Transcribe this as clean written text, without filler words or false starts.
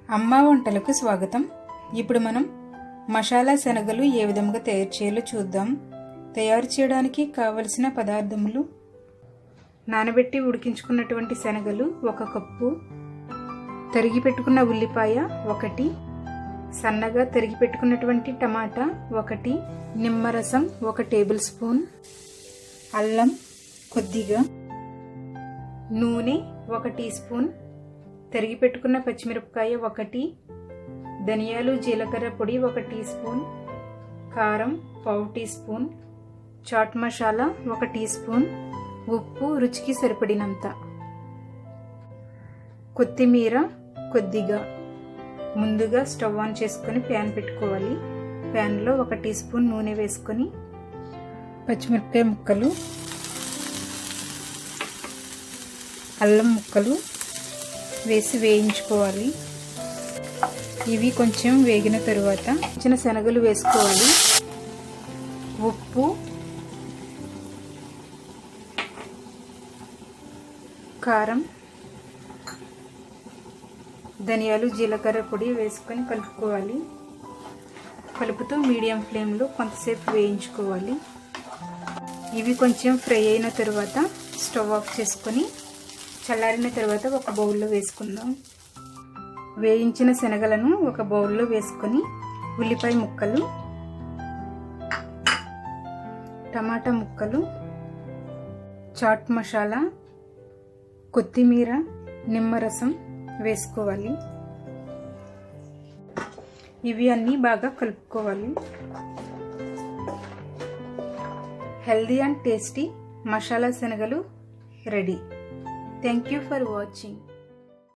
అమ్మ వంటలకు స్వాగతం. ఇప్పుడు మనం మసాలా శనగలు ఏ విధంగా తయారు చేయాలో చూద్దాం. తయారు చేయడానికి కావలసిన పదార్థములు: నానబెట్టి ఉడికించుకున్నటువంటి శనగలు 1 కప్పు, తరిగి పెట్టుకున్న ఉల్లిపాయ 1, సన్నగా తరిగి పెట్టుకున్నటువంటి టమాటా 1, నిమ్మరసం 1 టేబుల్ స్పూన్, అల్లం కొద్దిగా, నూనె 1 టీ స్పూన్, తరిగి పెట్టుకున్న పచ్చిమిరపకాయ 1, ధనియాలు జీలకర్ర పొడి 1 టీ స్పూన్, కారం పావు tea spoon, chaat masala 1 tea spoon, ఉప్పు రుచికి సరిపడినంత, కొత్తిమీర కొద్దిగా. ముందుగా స్టవ్ ఆన్ చేసుకొని ప్యాన్ పెట్టుకోవాలి. ప్యాన్లో 1 టీ స్పూన్ నూనె వేసుకొని పచ్చిమిరపకాయ ముక్కలు, అల్లం ముక్కలు వేసి వేయించుకోవాలి. ఇవి కొంచెం వేగిన తరువాత చిన్న శనగలు వేసుకోవాలి. ఉప్పు, కారం, ధనియాలు జీలకర్ర పొడి వేసుకొని కలుపుకోవాలి. కలుపుతూ మీడియం ఫ్లేమ్లో కొంతసేపు వేయించుకోవాలి. ఇవి కొంచెం ఫ్రై అయిన తరువాత స్టవ్ ఆఫ్ చేసుకొని చల్లారిన తర్వాత ఒక బౌల్లో వేసుకుందాం. వేయించిన శనగలను ఒక బౌల్లో వేసుకొని ఉల్లిపాయ ముక్కలు, టమాటా ముక్కలు, చాట్ మసాలా, కొత్తిమీర, నిమ్మరసం వేసుకోవాలి. ఇవి అన్నీ బాగా కలుపుకోవాలి. హెల్దీ అండ్ టేస్టీ మసాలా శనగలు ready. Thank you for watching.